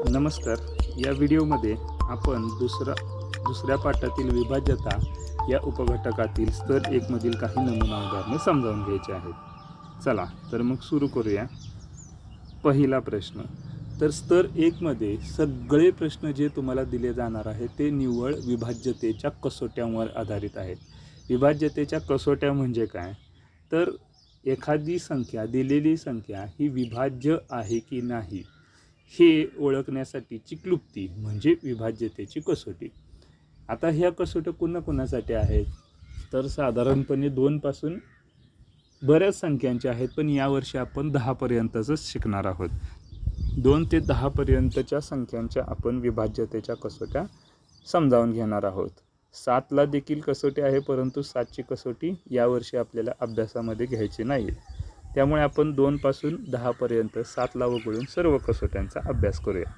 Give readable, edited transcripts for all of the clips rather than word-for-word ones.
नमस्कार. या व्हिडिओमध्ये आपण दुसऱ्या पाठातील विभाज्यता या उपघटकातील स्तर 1 मधील काही नमुना उदाहरणे समजावून घ्यायची आहेत. चला तर मग सुरू करूया. पहिला प्रश्न. तर स्तर 1 मध्ये सगळे प्रश्न जे तुम्हाला दिले जाणार आहेत ते निव्वळ विभाज्यतेच्या कसोट्यांवर आधारित आहेत. विभाज्यतेच्या कसोट्या म्हणजे काय? तर एखादी संख्या, दिलेली संख्या ही विभाज्य आहे की नाही हे ओळखण्यासाठीची क्लुप्ती म्हणजे विभाज्यतेची कसोटी. आता ह्या कसोट्या कोणाकोणासाठी आहेत? तर साधारणपणे 2 पासून बऱ्याच संख्यांच्या आहेत, पण यावर्षी आपण 10 पर्यंतच शिकणार आहोत. 2 ते 10 पर्यंतच्या संख्यांच्या आपण विभाज्यतेच्या कसोट्या समजावून घेणार आहोत. 7ला देखील कसोटी आहे, परंतु 7ची कसोटी यावर्षी आपल्याला अभ्यासामध्ये घ्यायची नाही. त्यामुळे आपण 2 पासून 10 पर्यंत 7ला वगळून सर्व कसोट्यांचा अभ्यास करूया.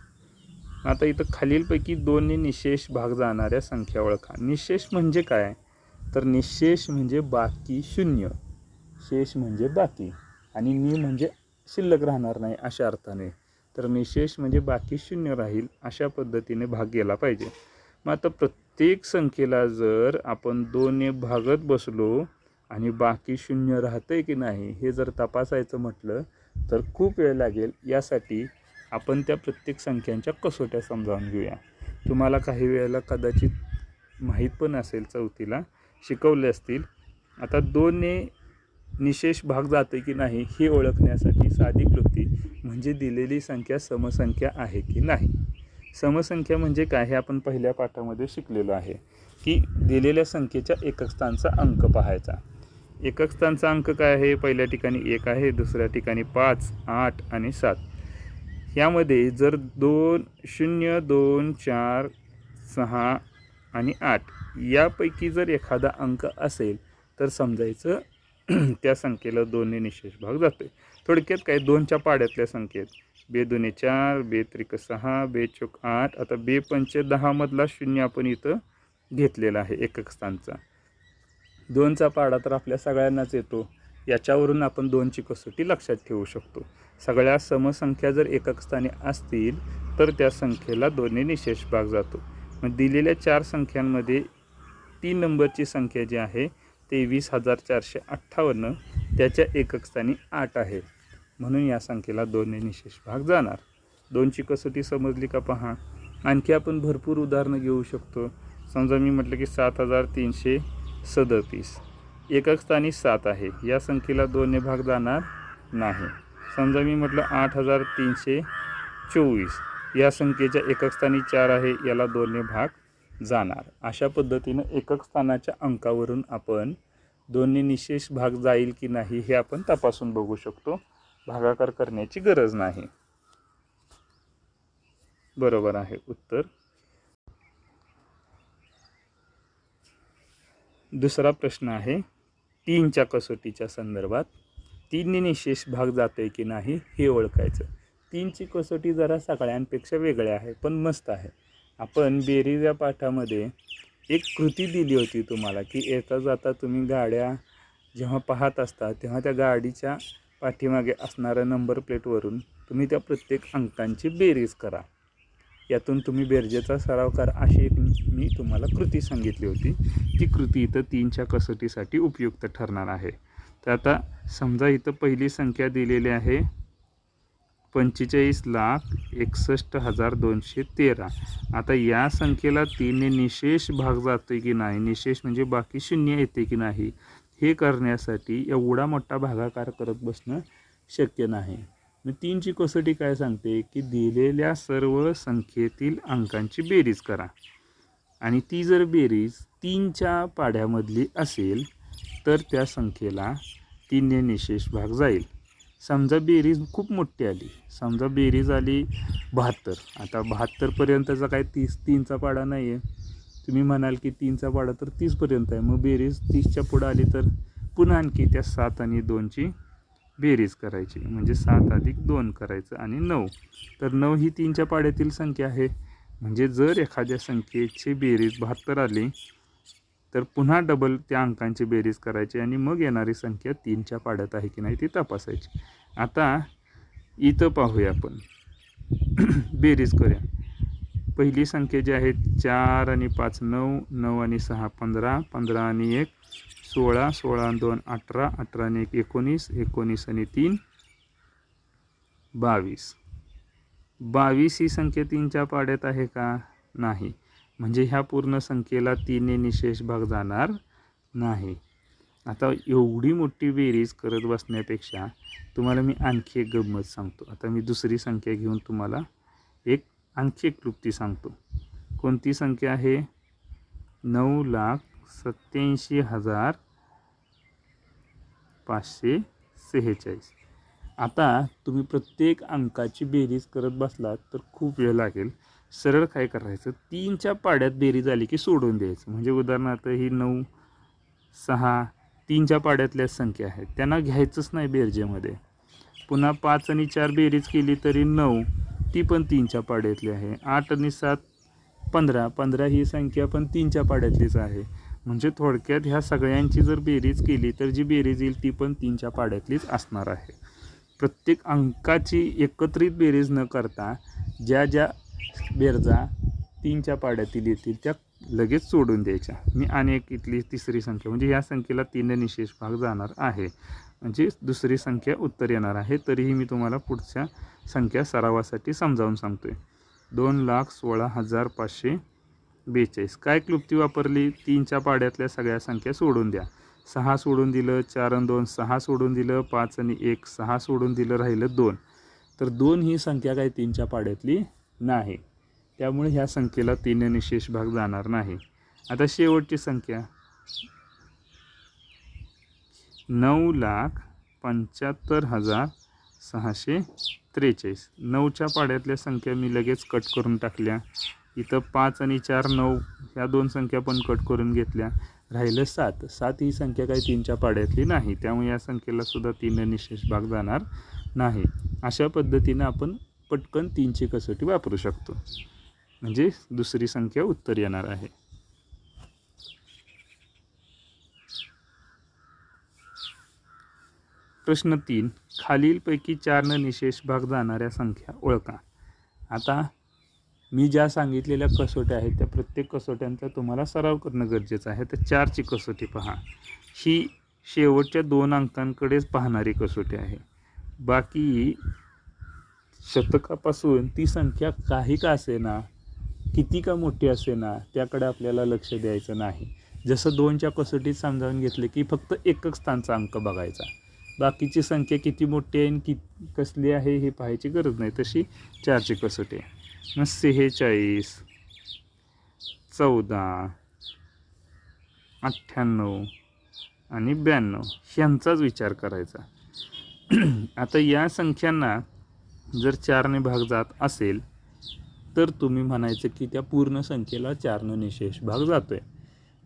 आता इथं खालीलपैकी 2 ने निशेष भाग जाणाऱ्या संख्या ओळखा. निशेष म्हणजे काय? तर निशेष म्हणजे बाकी शून्य, शेष म्हणजे बाकी आणि नि म्हणजे शिल्लक राहणार नाही अशा अर्थाने. तर निशेष म्हणजे बाकी शून्य राहील अशा पद्धतीने भाग गेला पाहिजे. मग आता प्रत्येक संख्येला जर आपण 2 ने भागत बसलो आणि बाकी शून्य राहतंय की नाही हे जर तपासायचं म्हटलं तर खूप वेळ लागेल. यासाठी आपण त्या प्रत्येक संख्यांच्या कसोट्या समजावून घेऊया. तुम्हाला काही वेळेला कदाचित माहीत पण असेल, चौथीला शिकवले असतील. आता 2 ने निशेष भाग जाते की नाही हे ओळखण्यासाठी साधी क्लुप्ती म्हणजे दिलेली संख्या समसंख्या आहे की नाही. समसंख्या म्हणजे काय हे आपण पहिल्या पाठामध्ये शिकलेलो आहे की दिलेल्या संख्येच्या एकक स्थानचा अंक पाहायचा. एकक स्थानचा अंक काय आहे? पहिल्या ठिकाणी 1 आहे, दुसऱ्या ठिकाणी 5, 8 आणि 7. यामध्ये जर 2, 0, 2, 4, 6 आणि 8 यापैकी जर एखादा अंक असेल तर समजायचं त्या संख्येला 2 ने निशेष भाग जातोय. थोडक्यात काय, 2च्या पाड्यातल्या संख्येत बे 2 4, बे 3 6, बे 4 8. आता बे 5 10 मधला शून्य आपण इथं घेतलेला आहे एकक स्थानचा. 2चा पाडा तर आपल्या सगळ्यांनाच येतो. याच्यावरून आपण 2ची कसोटी लक्षात ठेवू शकतो. सगळ्या समसंख्या जर एकक स्थानी असतील तर त्या संख्येला 2 ने निशेष भाग जातो. मग दिलेल्या 4 संख्यांमध्ये 3 नंबरची संख्या जी आहे 23,458 त्याच्या एकक स्थानी 8 आहे, म्हणून या संख्येला 2 ने निशेष भाग जाणार. 2ची कसोटी समजली का पहा. आणखी आपण भरपूर उदाहरणं घेऊ शकतो. समजा मी म्हटलं की 7,337 एकक स्थानी 7 आहे, या संख्येला 2 ने भाग जाणार नाही. समजा मी म्हटलं 8,324 या संख्येच्या एकक स्थानी 4 आहे, याला 2 ने भाग जाणार. अशा पद्धतीनं एकक स्थानाच्या अंकावरून आपण 2 ने निशेष भाग जाईल की नाही हे आपण तपासून बघू शकतो. भागाकार करण्याची गरज नाही. बरोबर आहे उत्तर. दुसरा प्रश्न आहे 3च्या कसोटीच्या संदर्भात. 3 ने निशेष भाग जातोय की नाही हे ओळखायचं. 3ची कसोटी जरा सगळ्यांपेक्षा वेगळ्या आहे, पण मस्त आहे. आपण बेरीज या पाठामध्ये एक कृती दिली होती तुम्हाला की येता जाता तुम्ही गाड्या जेव्हा पाहत असता तेव्हा त्या गाडीच्या पाठीमागे असणाऱ्या नंबर प्लेटवरून तुम्ही त्या प्रत्येक अंकांची बेरीज करा, यातून तुम्ही बेरजेचा सराव करा, अशी एक मी तुम्हाला कृती सांगितली होती. ती कृती इथं 3च्या कसोटीसाठी उपयुक्त ठरणार आहे. तर आता समजा इथं पहिली संख्या दिलेली आहे 45,61,213. आता या संख्येला 3 ने निशेष भाग जातोय की नाही, निशेष म्हणजे बाकी शून्य येते की नाही हे करण्यासाठी एवढा मोठा भागाकार करत बसणं शक्य नाही. मग 3ची कसोटी काय सांगते की दिलेल्या सर्व संख्येतील अंकांची बेरीज करा आणि ती जर बेरीज 3च्या पाड्यामधली असेल तर त्या संख्येला 3 ने निशेष भाग जाईल. समजा बेरीज खूप मोठी आली, समजा बेरीज आली 72. आता 72 पर्यंतचा काय 3चा पाडा नाही आहे. तुम्ही म्हणाल की 3चा पाडा तर 30 पर्यंत आहे, मग बेरीज 30च्या पुढं आली तर पुन्हा आणखी त्या 7 आणि 2ची बेरीज करायची, म्हणजे 7 अधिक 2 करायचं आणि 9. तर 9 ही 3च्या पाड्यातील संख्या आहे. म्हणजे जर एखाद्या संख्येची बेरीज 72 आली तर पुन्हा डबल त्या अंकांची बेरीज करायची आणि मग येणारी संख्या 3च्या पाड्यात आहे की नाही ती तपासायची. आता इथं पाहूया आपण बेरीज करूया. पहिली संख्या जी आहे 4 आणि 5 9, 9 आणि 6 15, 15 आणि 1 16, 16 आणि 2 18, 18 आणि 1 19, 19 आणि 3 22. 22 ही संख्या 3च्या पाड्यात आहे का? नाही. म्हणजे ह्या पूर्ण संख्येला 3 ने निशेष भाग जाणार नाही. आता एवढी मोठी बेरीज करत बसण्यापेक्षा तुम्हाला मी आणखी एक गंमत सांगतो. आता मी दुसरी संख्या घेऊन तुम्हाला आणखी एक क्लुप्ती सांगतो. कोणती संख्या आहे? 9,87,546. आता तुम्ही प्रत्येक अंकाची बेरीज करत बसलात तर खूप वेळ लागेल. सरळ काय करायचं, 3च्या पाड्यात बेरीज आली की सोडून द्यायचं. म्हणजे उदाहरणार्थ ही 9 6 3च्या पाड्यातल्या संख्या आहेत, त्यांना घ्यायचंच नाही बेरजेमध्ये. पुन्हा 5 आणि 4 बेरीज केली तरी 9, ती पण 3च्या पाड्यातली आहे. 8 आणि 7 15, 15 ही संख्या पण 3च्या पाड्यातलीच आहे. म्हणजे थोडक्यात ह्या सगळ्यांची जर बेरीज केली तर जी बेरीज येईल ती पण 3च्या पाड्यातलीच असणार आहे. प्रत्येक अंकाची एकत्रित बेरीज न करता ज्या ज्या बेरजा 3च्या पाड्यातील येतील त्या लगेच सोडून द्यायच्या. मी अनेक इथली तिसरी संख्या म्हणजे ह्या संख्येला 3 निशेष भाग जाणार आहे, म्हणजे दुसरी संख्या उत्तर येणार आहे. तरीही मी तुम्हाला पुढच्या संख्या सरावासाठी समजावून सांगतोय. 2,16,542. काय क्लुप्ती वापरली? 3च्या पाड्यातल्या सगळ्या संख्या सोडून द्या. 6 सोडून दिलं, 4 आणि 2 6 सोडून दिलं, 5 आणि 1 6 सोडून दिलं, राहिलं 2. तर 2 ही संख्या काही 3च्या पाड्यातली नाही, त्यामुळे ह्या संख्येला 3 निशेष भाग जाणार नाही. आता शेवटची संख्या 9,75,643. 9च्या पाड्यातल्या संख्या मी लगेच कट करून टाकल्या. इथं 5 आणि 4 9 ह्या 2 संख्या पण कट करून घेतल्या, राहिलं 7. 7 ही संख्या काही 3च्या पाड्यातली नाही, त्यामुळे या संख्येला सुद्धा 3 निशेष भाग जाणार नाही. अशा पद्धतीनं आपण पटकन 3ची कसोटी वापरू शकतो, म्हणजे दुसरी संख्या उत्तर येणार आहे. प्रश्न 3. खालीलपैकी 4 निशेष भाग जाणाऱ्या संख्या ओळखा. आता मी ज्या सांगितलेल्या कसोट्या आहेत त्या प्रत्येक कसोट्यांचा तुम्हाला सराव करणं गरजेचं आहे. तर 4ची कसोटी पहा. ही शेवटच्या 2 अंकांकडेच पाहणारी कसोटी आहे. बाकी शतकापासून ती संख्या काही का असेना, किती का मोठी असेना, त्याकडे आपल्याला लक्ष द्यायचं नाही. जसं 2च्या कसोटीत समजावून घेतलं की फक्त एकक स्थानचा अंक बघायचा, बाकीची संख्या किती मोठी आहे आणि कसली आहे हे पाहायची गरज नाही. तशी 4ची कसोटी आहे. मग 46 14 98 आणि 92 ह्यांचाच विचार करायचा. आता या संख्यांना जर 4ने भाग जात असेल तर तुम्ही म्हणायचं की त्या पूर्ण संख्येला 4ने निशेष भाग जातोय.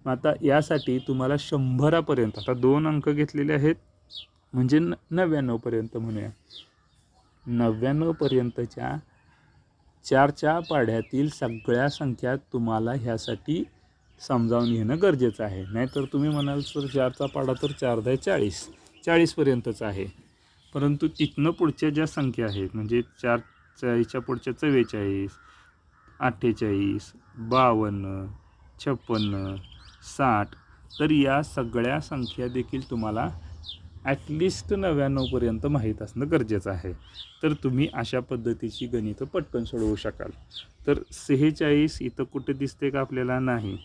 मग आता यासाठी तुम्हाला 100पर्यंत, आता 2 अंक घेतलेले आहेत म्हणजे 99पर्यंत म्हणूया, 99पर्यंतच्या 4च्या पाड्यातील सगळ्या संख्या तुम्हाला ह्यासाठी समजावून घेणं गरजेचं आहे. नाहीतर तुम्ही म्हणाल सर 4चा पाडा तर 4 × 40, 40पर्यंतच आहे. परंतु तिथनं पुढच्या ज्या संख्या आहेत म्हणजे 40च्या पुढच्या 44 48 52 56 60, तर या सगळ्या संख्या देखील तुम्हाला ॲटलिस्ट 99पर्यंत माहीत असणं गरजेचं आहे. तर तुम्ही अशा पद्धतीची गणितं पटकन सोडवू शकाल. तर 46 इथं कुठे दिसते का आपल्याला? नाही.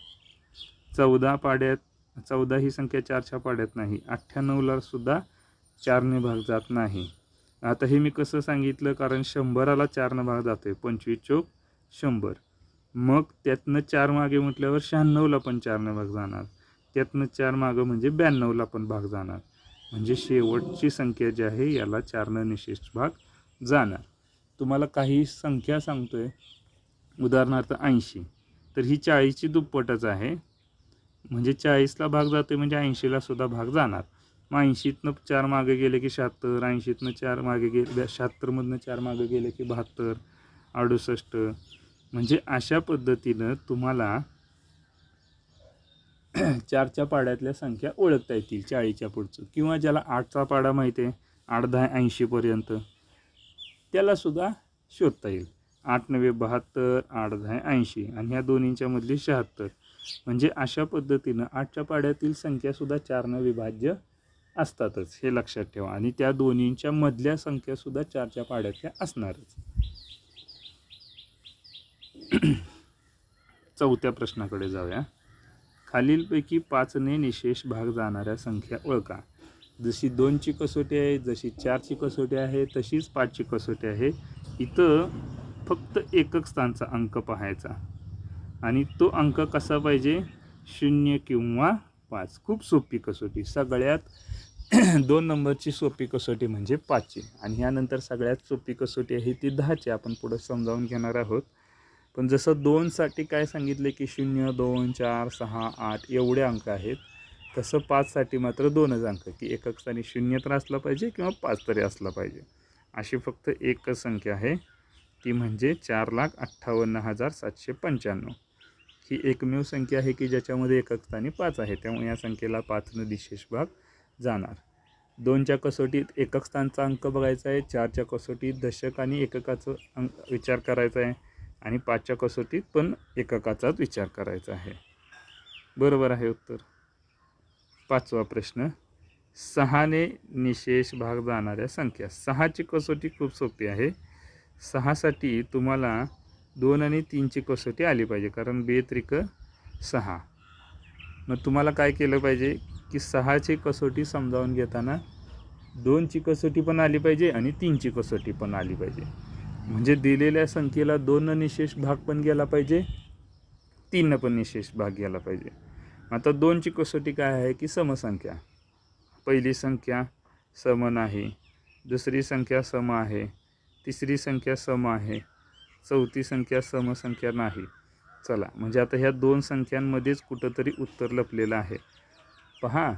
14 पाड्यात, 14 ही संख्या 4च्या पाड्यात नाही. 98ला सुद्धा 4ने भाग जात नाही. आता हे मी कसं सांगितलं, कारण 100ला 4ने भाग जातोय, 25 चौक 100. मग त्यातनं 4 मागे म्हटल्यावर 96ला पण 4ने भाग जाणार, त्यातनं 4 मागं म्हणजे 92ला पण भाग जाणार. म्हणजे शेवटची संख्या जी आहे याला 4ने निशेष भाग जाणार. तुम्हाला काही संख्या सांगतोय, उदाहरणार्थ 80, तर ही 40ची दुप्पटच आहे. म्हणजे 40ला भाग जातोय म्हणजे 80ला सुद्धा भाग जाणार. मग 80तनं 4 मागे गेले की 76, 80तनं 4 मागे गेले, 76मधनं 4 मागे गेले की 72, 68. म्हणजे अशा पद्धतीनं तुम्हाला 4च्या पाड्यातल्या संख्या ओळखता येतील 40च्या पुढचं. किंवा ज्याला 8चा पाडा माहिती आहे, 8 10 80पर्यंत, त्यालासुद्धा शोधता येईल. 8 9 72, 8 10 80 आणि ह्या दोन्हींच्या मधली 76. म्हणजे अशा पद्धतीनं 8च्या पाड्यातील संख्यासुद्धा 4ने विभाज्य असतातच, हे लक्षात ठेवा. आणि त्या दोन्हींच्या मधल्या संख्यासुद्धा 4च्या पाड्यातल्या असणारच. चौथ्या प्रश्नाकडे जाऊया. खालीलपैकी 5ने निशेष भाग जाणाऱ्या संख्या ओळखा. जशी 2ची कसोटी आहे, जशी 4ची कसोटी आहे, तशीच 5ची कसोटी आहे. इथं फक्त एकक स्थानचा अंक पाहायचा आणि तो अंक कसा पाहिजे, 0 किंवा 5. खूप सोपी कसोटी. सगळ्यात 2 नंबरची सोपी कसोटी म्हणजे 5ची आणि ह्यानंतर सगळ्यात सोपी कसोटी आहे ती 10ची. आपण पुढे समजावून घेणार आहोत. पण जसं 2साठी काय सांगितले की 0 2 4 6 8 एवढे अंक आहेत, तसं 5साठी मात्र 2च अंक, की एकक स्थानी 0 तर असला पाहिजे किंवा 5 तरी असला पाहिजे. अशी फक्त एकच संख्या आहे, ती म्हणजे 4,58,795. ही एकमेव संख्या आहे की ज्याच्यामध्ये एकक स्थानी 5 आहे, त्यामुळे या संख्येला 5ने निशेष भाग जाणार. 2च्या कसोटीत एकक स्थानचा अंक बघायचा आहे, 4च्या कसोटीत दशक आणि एककाचा विचार करायचा आहे आणि 5च्या कसोटीत पण एककाचाच विचार करायचा आहे. बरोबर आहे उत्तर. 5वा प्रश्न. 6ने निशेष भाग जाणाऱ्या संख्या. 6ची कसोटी खूप सोपी आहे. 6साठी तुम्हाला 2 आणि 3ची कसोटी आली पाहिजे, कारण 2 त्रिक 6. मग तुम्हाला काय केलं पाहिजे की 6ची कसोटी समजावून घेताना 2ची कसोटी पण आली पाहिजे आणि 3ची कसोटी पण आली पाहिजे. म्हणजे दिलेल्या संख्येला 2 निशेष भाग पण गेला पाहिजे, 3 पण निशेष भाग गेला पाहिजे. आता 2ची कसोटी काय आहे की समसंख्या. पहिली संख्या सम नाही, दुसरी संख्या सम आहे, तिसरी संख्या सम आहे, चौथी संख्या समसंख्या नाही. चला, म्हणजे आता ह्या 2 संख्यांमध्येच कुठंतरी उत्तर लपलेलं आहे. पहा,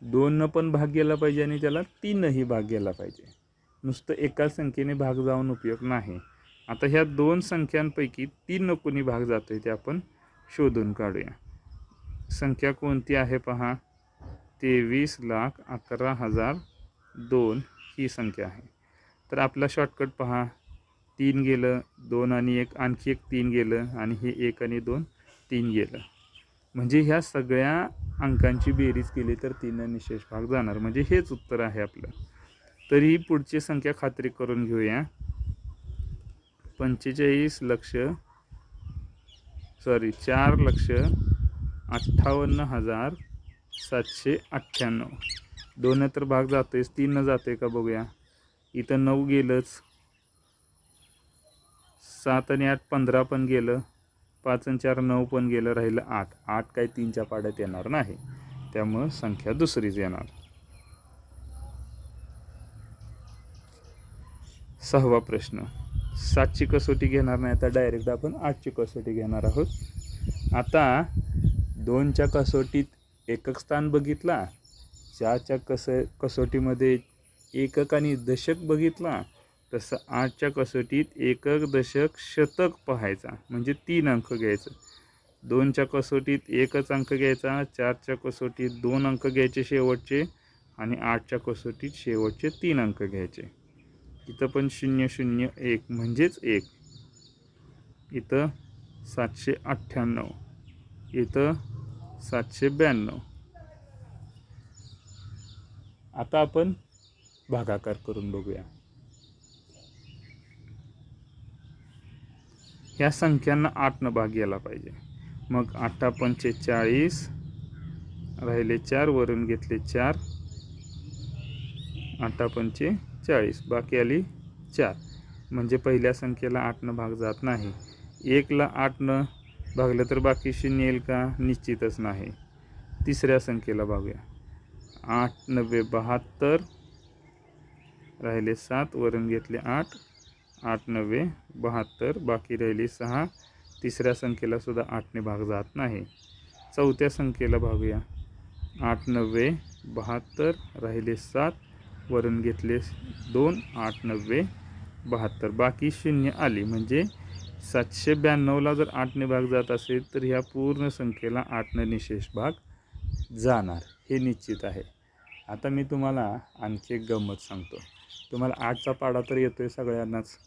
2 पण भाग गेला पाहिजे आणि त्याला 3ही भाग गेला पाहिजे. नुसतं एका संख्येने भाग जाऊन उपयोग नाही. आता ह्या 2 संख्यांपैकी 3 कोणी भाग जातोय ते आपण शोधून काढूया. संख्या कोणती आहे पहा, 23,11,002 ही संख्या आहे. तर आपला शॉर्टकट पहा, 3 गेलं, 2 आणि 1, आणखी एक 3 गेलं आणि हे 1 आणि 2 3 गेलं. म्हणजे ह्या सगळ्या अंकांची बेरीज केली तर 3 निशेष भाग जाणार. म्हणजे हेच उत्तर आहे आपलं. तरी पुढची संख्या खात्री करून घेऊया. 4,58,798. 2 तर भाग जातोयच, 3 जाते का बघूया. इथं 9 गेलंच, 7 आणि 8 15 पण गेलं, 5 आणि 4 9 पण गेलं, राहिलं 8. 8 काय 3च्या पाड्यात येणार नाही, त्यामुळं संख्या दुसरीच येणार. 6वा प्रश्न. 7ची कसोटी घेणार नाही, आता डायरेक्ट आपण 8ची कसोटी घेणार आहोत. आता 2च्या कसोटीत एकक स्थान बघितला, 4च्या कसोटीमध्ये एकक आणि दशक बघितला, तसं 8च्या कसोटीत एकक दशक शतक पाहायचा, म्हणजे 3 अंक घ्यायचं. 2च्या कसोटीत एकच अंक घ्यायचा, 4च्या कसोटीत 2 अंक घ्यायचे शेवटचे आणि 8च्या कसोटीत शेवटचे 3 अंक घ्यायचे. इथं पण 0 0 1 म्हणजेच 1. इथं 798, इथं 792. आता आपण भागाकार करून बघूया. ह्या संख्यांना 8 भाग गेला पाहिजे. मग 8 पंचे 40, राहिले 4, वरून घेतले 4, 8 पंचे 40, बाकी आली 4. म्हणजे पहिल्या संख्येला 8 भाग जात नाही. 1ला 8 भागलं तर बाकी 0 येईल का, निश्चितच नाही. तिसऱ्या संख्येला बघूया. 8 9 72, राहिले 7, वरून घेतले 8, 8 9 72, बाकी राहिली 6. तिसऱ्या संख्येला सुद्धा 8ने भाग जात नाही. चौथ्या संख्येला बघूया. 8 9 72, राहिले 7, वरून घेतले 2, 8 9 72, बाकी 0 आली. म्हणजे 792ला जर 8ने भाग जात असेल तर ह्या पूर्ण संख्येला 8ने निशेष भाग जाणार, हे निश्चित आहे. आता मी तुम्हाला आणखी एक गंमत सांगतो. तुम्हाला 8चा पाढा तर येतोय सगळ्यांनाच,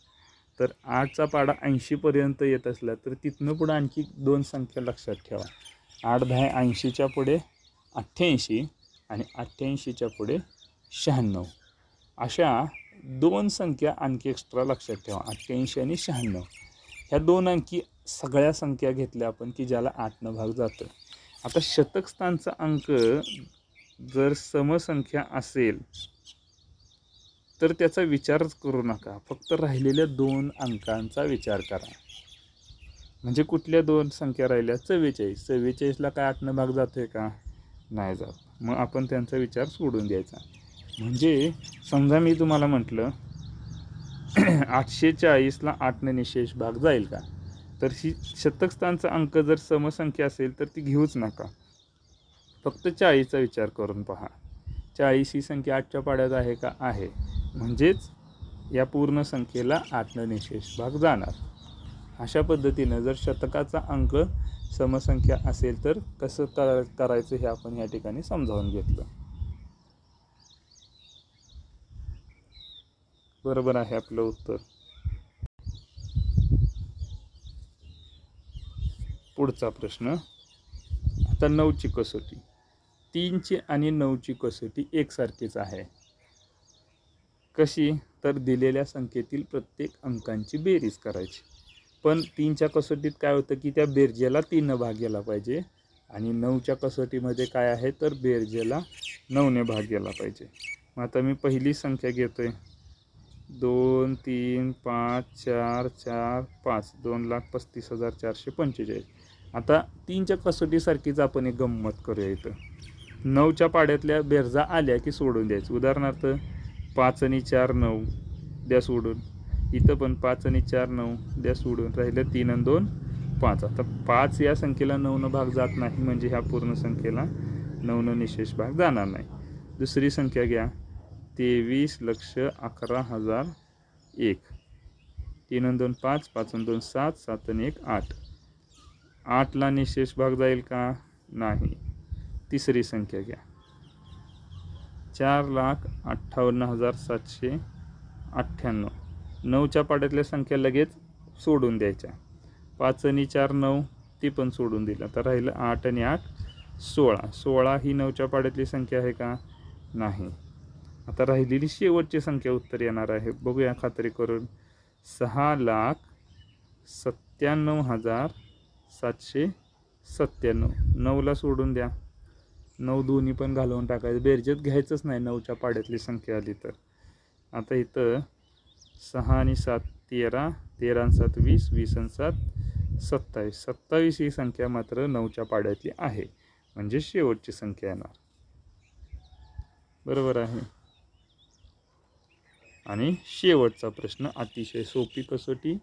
तर 8चा पाडा 80पर्यंत येत असला तर तिथनं पुढं आणखी 2 संख्या लक्षात ठेवा. 8 10 80च्या पुढे 88 आणि 88च्या पुढे 96. अशा 2 संख्या आणखी एक्स्ट्रा लक्षात ठेवा. 88 आणि 96 ह्या 2 अंकी सगळ्या संख्या घेतल्या आपण की ज्याला 8 भाग जातो. आता शतक स्थानचा अंक जर समसंख्या असेल तर त्याचा विचारच करू नका. फक्त राहिलेल्या 2 अंकांचा विचार करा. म्हणजे कुठल्या 2 संख्या राहिल्या? 44. 44ला काय 8 भाग जातोय का? नाही जात. मग आपण त्यांचा विचार सोडून द्यायचा. म्हणजे समजा मी तुम्हाला म्हटलं 840ला 8ने निशेष भाग जाईल का? तर ही शतक स्थानचा अंक जर समसंख्या असेल तर ती घेऊच नका. फक्त 40चा विचार करून पहा. 40 ही संख्या 8च्या पाड्यात आहे का? आहे. म्हणजेच या पूर्ण संख्येला 8ने निशेष भाग जाणार. अशा पद्धतीनं जर शतकाचा अंक समसंख्या असेल तर कसं करायचं हे आपण या ठिकाणी समजावून घेतलं. बरोबर आहे आपलं उत्तर. पुढचा प्रश्न. आता 9ची कसोटी. 3ची आणि 9ची कसोटी एकसारखीच आहे. कशी? तर दिलेल्या संख्येतील प्रत्येक अंकांची बेरीज करायची. पण 3च्या कसोटीत काय होतं की त्या बेरजेला 3 भाग गेला पाहिजे आणि 9च्या कसोटीमध्ये काय आहे तर बेरजेला 9ने भाग गेला पाहिजे. मग आता मी पहिली संख्या घेतोय. 2 3 5 4 4 5 2,35,445. आता 3च्या कसोटीसारखीच आपण एक गंमत करूया. इथं 9च्या पाड्यातल्या बेरजा आल्या की सोडून द्यायचं. उदाहरणार्थ 5 आणि 4 9 द्या सोडून. इथं पण 5 आणि 4 9 द्या सोडून. राहिलं 3 आणि 2 5. आता 5 या संख्येला 9 भाग जात नाही म्हणजे ह्या पूर्ण संख्येला 9 निशेष भाग जाणार नाही. दुसरी संख्या घ्या. 23,11,001. 3 आणि 2 5 5 आणि 2 7 7 आणि 1 8. 8ला निशेष भाग जाईल का? नाही. तिसरी संख्या घ्या. 4,58,798. 9च्या पाड्यातल्या संख्या लगेच सोडून द्यायच्या. 5 आणि 4 9 ती पण सोडून दिलं. तर राहिलं 8 आणि 8 16. 16 ही 9च्या पाड्यातली संख्या आहे का? नाही. आता राहिलेली शेवटची संख्या उत्तर येणार आहे. बघूया खात्री करून. 6,97,797. 9ला सोडून द्या. 9 दोन्ही पण घालवून टाकायचं. बेरजेत घ्यायचंच नाही 9च्या पाड्यातली संख्या आली तर. आता इथं 6 आणि 7 13. 13 आणि 7 20. 20 आणि 7 27. 27 ही संख्या मात्र 9च्या पाड्यातली आहे. म्हणजे शेवटची संख्या येणार. बरोबर आहे. आणि शेवटचा प्रश्न अतिशय सोपी कसोटी.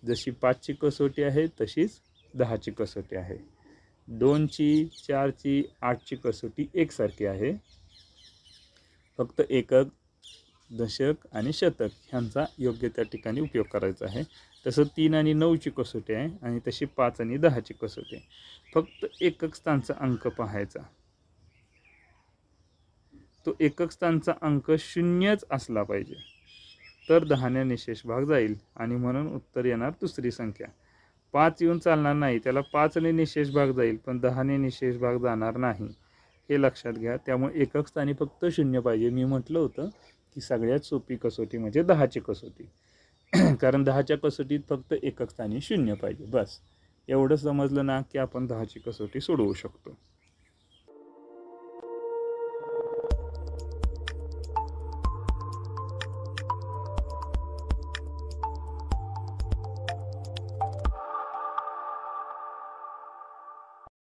जशी 5ची कसोटी आहे तशीच 10ची कसोटी आहे. 2ची 4ची 8ची कसोटी एकसारखी आहे. फक्त एकक दशक आणि शतक ह्यांचा योग्य त्या ठिकाणी उपयोग करायचा आहे. तसं 3 आणि 9ची कसोटी आहे आणि तशी 5 आणि 10ची कसोटी आहे. फक्त एकक स्थानचा अंक पाहायचा. तो एकक स्थानचा अंक 0च असला पाहिजे तर 10ने निशेष भाग जाईल आणि म्हणून उत्तर येणार दुसरी संख्या. 5 येऊन चालणार नाही. त्याला 5ने निशेष भाग जाईल पण 10ने निशेष भाग जाणार नाही. हे लक्षात घ्या. त्यामुळे एकक स्थानी फक्त 0 पाहिजे. मी म्हटलं होतं की सगळ्यात सोपी कसोटी म्हणजे 10ची कसोटी. कारण 10च्या कसोटीत फक्त एकक स्थानी 0 पाहिजे. बस एवढं समजलं ना की आपण 10ची कसोटी सोडवू शकतो.